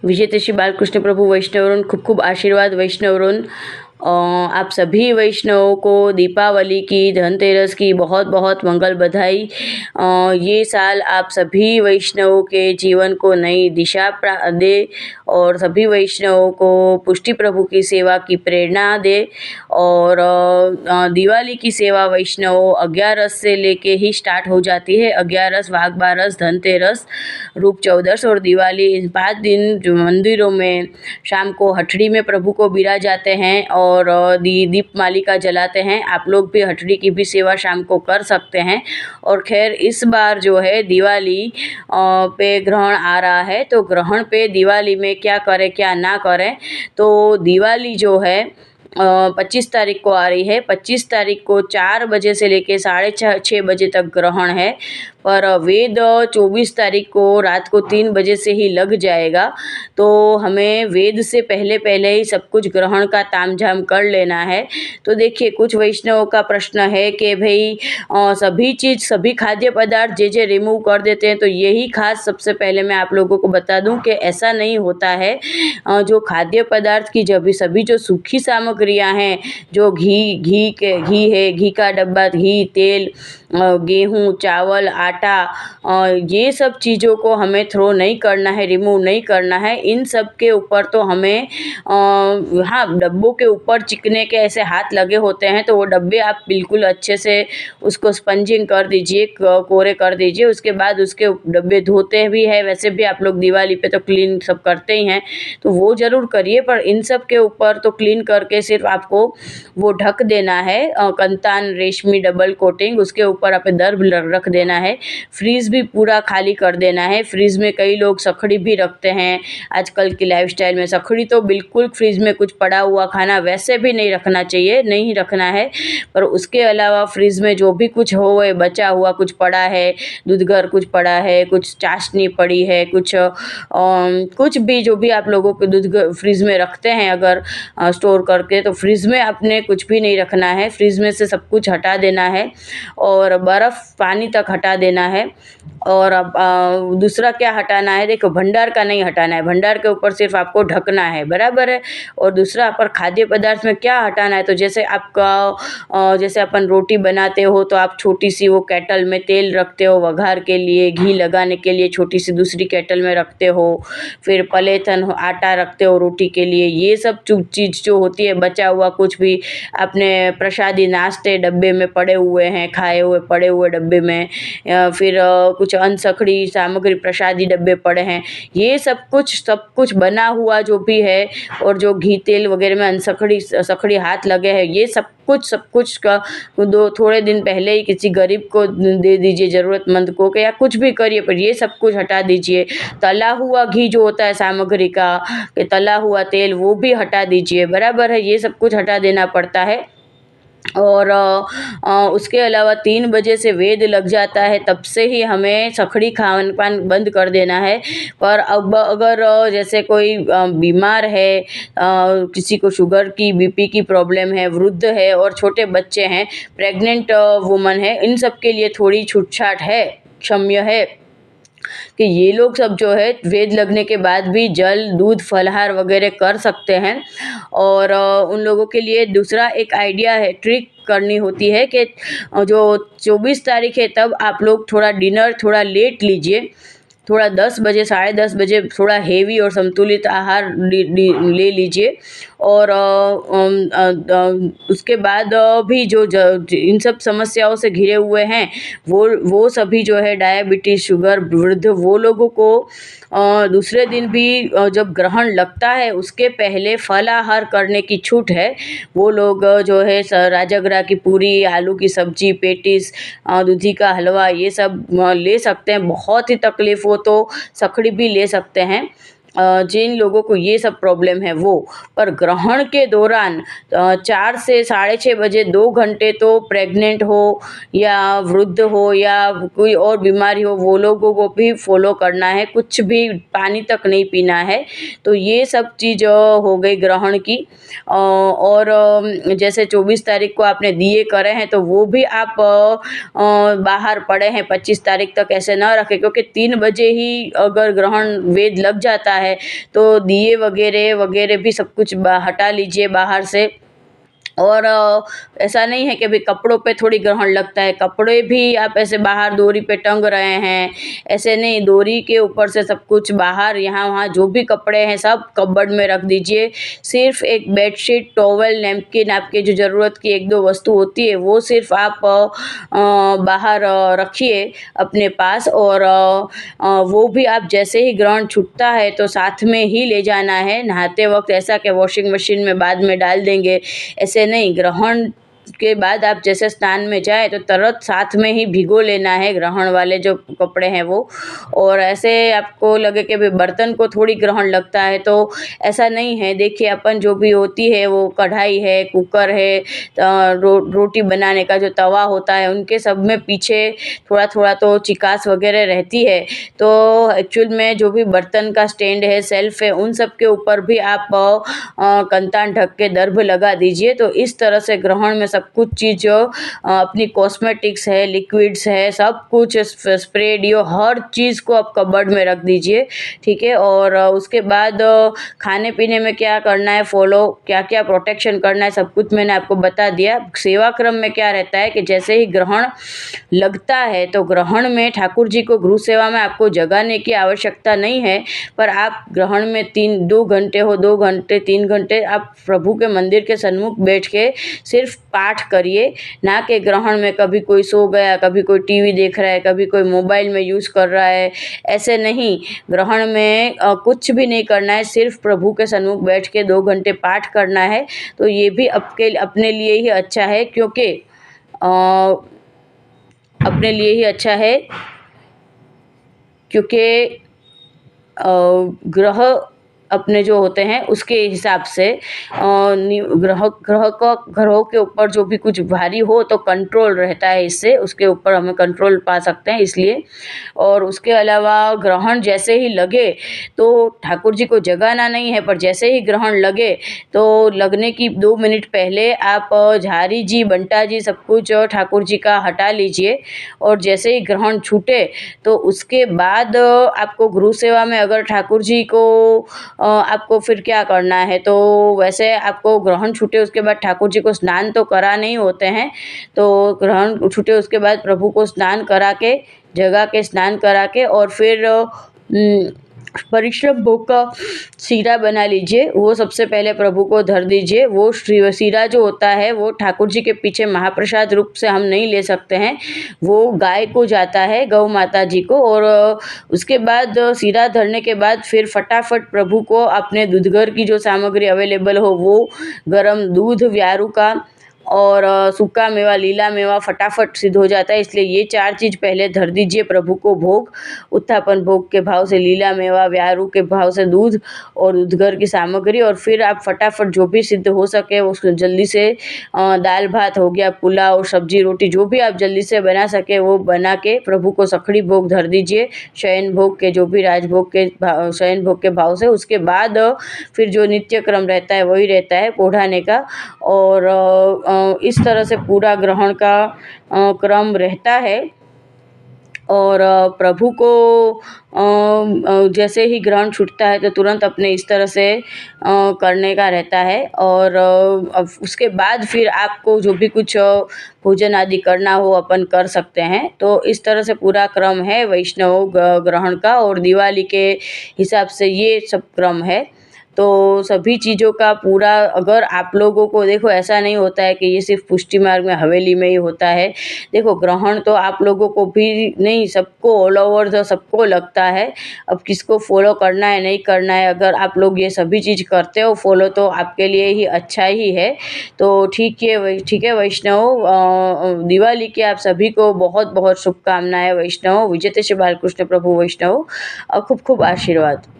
विजेते श्री बालकृष्ण प्रभु वैष्णवरून खूब खूब आशीर्वाद वैष्णवरून। आप सभी वैष्णवों को दीपावली की, धनतेरस की बहुत बहुत मंगल बधाई। ये साल आप सभी वैष्णवों के जीवन को नई दिशा दे और सभी वैष्णवों को पुष्टि प्रभु की सेवा की प्रेरणा दे। और दिवाली की सेवा वैष्णवों 11 से लेके ही स्टार्ट हो जाती है। 11 वाघ बारस, धनतेरस, रूप चौदस और दिवाली, इन 5 दिन जो मंदिरों में शाम को हटड़ी में प्रभु को बिरा जाते हैं और दीप मालिका जलाते हैं। आप लोग भी हटड़ी की भी सेवा शाम को कर सकते हैं। और खैर इस बार जो है दिवाली पे ग्रहण आ रहा है, तो ग्रहण पे दिवाली में क्या करें क्या ना करें। तो दिवाली जो है 25 तारीख को आ रही है। 25 तारीख को 4 बजे से लेके 6:30 बजे तक ग्रहण है, पर वेद 24 तारीख को रात को 3 बजे से ही लग जाएगा। तो हमें वेद से पहले पहले ही सब कुछ ग्रहण का तामझाम कर लेना है। तो देखिए, कुछ वैष्णवों का प्रश्न है कि भाई सभी चीज़, सभी खाद्य पदार्थ जे रिमूव कर देते हैं। तो यही खास सबसे पहले मैं आप लोगों को बता दूं कि ऐसा नहीं होता है। जो खाद्य पदार्थ की जब सभी जो सूखी सामग्रियां हैं, जो घी है, घी का डब्बा, घी, तेल, गेहूँ, चावल, आटा, ये सब चीज़ों को हमें थ्रो नहीं करना है, रिमूव नहीं करना है। इन सब के ऊपर तो हमें हाँ, डब्बों के ऊपर चिकने के ऐसे हाथ लगे होते हैं, तो वो डब्बे आप बिल्कुल अच्छे से उसको स्पंजिंग कर दीजिए, कोरे कर दीजिए। उसके बाद उसके डब्बे धोते भी है, वैसे भी आप लोग दिवाली पे तो क्लीन सब करते ही हैं, तो वो ज़रूर करिए। पर इन सब के ऊपर तो क्लीन करके सिर्फ आपको वो ढक देना है, कंतान रेशमी डबल कोटिंग, उसके ऊपर आप दर्भ रख देना है। फ्रीज भी पूरा खाली कर देना है। फ्रीज में कई लोग सखड़ी भी रखते हैं आजकल की लाइफस्टाइल में। सखड़ी तो बिल्कुल फ्रीज में कुछ पड़ा हुआ खाना वैसे भी नहीं रखना चाहिए, नहीं रखना है। पर उसके अलावा फ्रीज में जो भी कुछ हो, बचा हुआ कुछ पड़ा है, दूधगर कुछ पड़ा है, कुछ चाशनी पड़ी है, कुछ भी जो भी आप लोगों के दूध फ्रीज में रखते हैं अगर स्टोर करके, तो फ्रीज में आपने कुछ भी नहीं रखना है। फ्रीज में से सब कुछ हटा देना है और बर्फ़ पानी तक हटा देना है। और अब दूसरा क्या हटाना है, देखो, भंडार का नहीं हटाना है, भंडार के ऊपर सिर्फ आपको ढकना है, बराबर है। और दूसरा पर खाद्य पदार्थ में क्या हटाना है, तो जैसे आपका जैसे अपन रोटी बनाते हो तो आप छोटी सी वो केटल में तेल रखते हो वघार के लिए, घी लगाने के लिए छोटी सी दूसरी केटल में रखते हो, फिर पलेथन आटा रखते हो रोटी के लिए। ये सब चीज़ जो होती है, बचा हुआ कुछ भी अपने प्रसादी नाश्ते डब्बे में पड़े हुए हैं, खाए हुए पड़े हुए डब्बे में, फिर कुछ अनसखड़ी सामग्री प्रसादी डब्बे पड़े हैं, ये सब कुछ बना हुआ जो भी है, और जो घी तेल वगैरह में सखड़ी हाथ लगे हैं, ये सब कुछ का थोड़े दिन पहले ही किसी गरीब को दे दीजिए, ज़रूरतमंद को, या कुछ भी करिए, पर ये सब कुछ हटा दीजिए। तला हुआ घी जो होता है सामग्री का, तला हुआ तेल, वो भी हटा दीजिए, बराबर है। ये सब कुछ हटा देना पड़ता है। और उसके अलावा 3 बजे से वेद लग जाता है, तब से ही हमें सखड़ी खान पान बंद कर देना है। पर अब अगर जैसे कोई बीमार है, किसी को शुगर की, बीपी की प्रॉब्लम है, वृद्ध है और छोटे बच्चे हैं, प्रेग्नेंट वुमन है, इन सब के लिए थोड़ी छूट-छाट है, क्षम्य है कि ये लोग सब जो है वेद लगने के बाद भी जल, दूध, फलाहार वगैरह कर सकते हैं। और उन लोगों के लिए दूसरा एक आइडिया है, ट्रिक करनी होती है कि जो 24 तारीख है तब आप लोग थोड़ा डिनर थोड़ा लेट लीजिए, थोड़ा 10 बजे, 10:30 बजे थोड़ा हेवी और संतुलित आहार ले लीजिए। और उसके बाद भी जो इन सब समस्याओं से घिरे हुए हैं, वो सभी जो है डायबिटीज़, शुगर, वृद्ध, वो लोगों को दूसरे दिन भी जब ग्रहण लगता है उसके पहले फलाहार करने की छूट है। वो लोग जो है राजगरा की पूरी, आलू की सब्जी, पेटीज, दूधी का हलवा, ये सब ले सकते हैं। बहुत ही तकलीफ़ हो तो सखड़ी भी ले सकते हैं, जिन लोगों को ये सब प्रॉब्लम है वो। पर ग्रहण के दौरान 4 से 6:30 बजे 2 घंटे तो प्रेग्नेंट हो या वृद्ध हो या कोई और बीमारी हो, वो लोगों को भी फॉलो करना है, कुछ भी पानी तक नहीं पीना है। तो ये सब चीज़ हो गई ग्रहण की। और जैसे 24 तारीख को आपने दिए करे हैं तो वो भी आप बाहर पड़े हैं 25 तारीख तक ऐसे ना रखें, क्योंकि 3 बजे ही अगर ग्रहण वेद लग जाता है है, तो दिए वगैरह वगैरह भी सब कुछ हटा लीजिए बाहर से। और ऐसा नहीं है कि भाई कपड़ों पे थोड़ी ग्रहण लगता है, कपड़े भी आप ऐसे बाहर डोरी पे टंग रहे हैं, ऐसे नहीं, डोरी के ऊपर से सब कुछ बाहर यहाँ वहाँ जो भी कपड़े हैं सब कपबोर्ड में रख दीजिए। सिर्फ एक बेडशीट, टॉवल, नैपकिन, आपके जो ज़रूरत की एक दो वस्तु होती है वो सिर्फ आप बाहर रखिए अपने पास। और वो भी आप जैसे ही ग्रहण छूटता है तो साथ में ही ले जाना है, नहाते वक्त ऐसा कि वॉशिंग मशीन में बाद में डाल देंगे, ऐसे नहीं। ग्रहण के बाद आप जैसे स्नान में जाए तो तुरंत साथ में ही भिगो लेना है ग्रहण वाले जो कपड़े हैं वो। और ऐसे आपको लगे कि भाई बर्तन को थोड़ी ग्रहण लगता है, तो ऐसा नहीं है। देखिए अपन जो भी होती है वो कढ़ाई है, कुकर है, रोटी बनाने का जो तवा होता है, उनके सब में पीछे थोड़ा थोड़ा तो चिकास वगैरह रहती है। तो एक्चुअल में जो भी बर्तन का स्टैंड है, सेल्फ है, उन सब के ऊपर भी आप कंतान ढक के दर्भ लगा दीजिए। तो इस तरह से ग्रहण में सब कुछ चीज़ अपनी कॉस्मेटिक्स है, लिक्विड्स है, सब कुछ स्प्रेड हर चीज़ को आप कबर्ड में रख दीजिए, ठीक है। और उसके बाद खाने पीने में क्या करना है, फॉलो क्या क्या प्रोटेक्शन करना है, सब कुछ मैंने आपको बता दिया। सेवा क्रम में क्या रहता है कि जैसे ही ग्रहण लगता है तो ग्रहण में ठाकुर जी को गृह सेवा में आपको जगाने की आवश्यकता नहीं है, पर आप ग्रहण में 2 घंटे हो, 2 घंटे 3 घंटे आप प्रभु के मंदिर के सन्मुख बैठ के सिर्फ पाठ करिए। ना कि ग्रहण में कभी कोई सो गया, कभी कोई टीवी देख रहा है, कभी कोई मोबाइल में यूज़ कर रहा है, ऐसे नहीं। ग्रहण में कुछ भी नहीं करना है, सिर्फ प्रभु के सन्मुख बैठ के 2 घंटे पाठ करना है। तो ये भी अपने लिए ही अच्छा है, क्योंकि अपने लिए ही अच्छा है, क्योंकि ग्रह अपने जो होते हैं उसके हिसाब से ग्रहों के ऊपर जो भी कुछ भारी हो तो कंट्रोल रहता है, इससे उसके ऊपर हमें कंट्रोल पा सकते हैं, इसलिए। और उसके अलावा ग्रहण जैसे ही लगे तो ठाकुर जी को जगाना नहीं है, पर जैसे ही ग्रहण लगे तो लगने की 2 मिनट पहले आप झारी जी, बंटा जी, सब कुछ ठाकुर जी का हटा लीजिए। और जैसे ही ग्रहण छूटे तो उसके बाद आपको गृह सेवा में अगर ठाकुर जी को आपको फिर क्या करना है, तो वैसे आपको ग्रहण छूटे उसके बाद ठाकुर जी को स्नान तो कराने ही होते हैं। तो ग्रहण छूटे उसके बाद प्रभु को स्नान करा के, जगा के, स्नान करा के, और फिर परिश्रम भोग का सीरा बना लीजिए, वो सबसे पहले प्रभु को धर दीजिए। वो सीरा जो होता है वो ठाकुर जी के पीछे महाप्रसाद रूप से हम नहीं ले सकते हैं, वो गाय को जाता है, गौ माता जी को। और उसके बाद सीरा धरने के बाद फिर फटाफट प्रभु को अपने दूधघर की जो सामग्री अवेलेबल हो, वो गरम दूध, व्यारू का और सूखा मेवा, लीला मेवा फटाफट सिद्ध हो जाता है, इसलिए ये 4 चीज़ पहले धर दीजिए प्रभु को भोग। उत्थापन भोग के भाव से लीला मेवा, व्यारू के भाव से दूध और दूधघर की सामग्री। और फिर आप फटाफट जो भी सिद्ध हो सके उसको जल्दी से दाल भात हो गया, पुलाव, सब्जी, रोटी, जो भी आप जल्दी से बना सके वो बना के प्रभु को सखड़ी भोग धर दीजिए, शयन भोग के, जो भी राजभोग के शयन भोग के भाव से। उसके बाद फिर जो नित्य क्रम रहता है वही रहता है पोढ़ाने का। और इस तरह से पूरा ग्रहण का क्रम रहता है। और प्रभु को जैसे ही ग्रहण छूटता है तो तुरंत अपने इस तरह से करने का रहता है। और अब उसके बाद फिर आपको जो भी कुछ पूजन आदि करना हो अपन कर सकते हैं। तो इस तरह से पूरा क्रम है वैष्णव ग्रहण का। और दिवाली के हिसाब से ये सब क्रम है। तो सभी चीज़ों का पूरा, अगर आप लोगों को देखो, ऐसा नहीं होता है कि ये सिर्फ पुष्टि मार्ग में हवेली में ही होता है। देखो ग्रहण तो आप लोगों को भी नहीं, सबको ऑल ओवर तो सबको लगता है। अब किसको फॉलो करना है नहीं करना है, अगर आप लोग ये सभी चीज़ करते हो फॉलो तो आपके लिए ही अच्छा ही है। तो ठीक है वैष्णव, दिवाली की आप सभी को बहुत बहुत शुभकामनाएं वैष्णव। विजय श्री बालकृष्ण प्रभु वैष्णव, खूब खूब आशीर्वाद।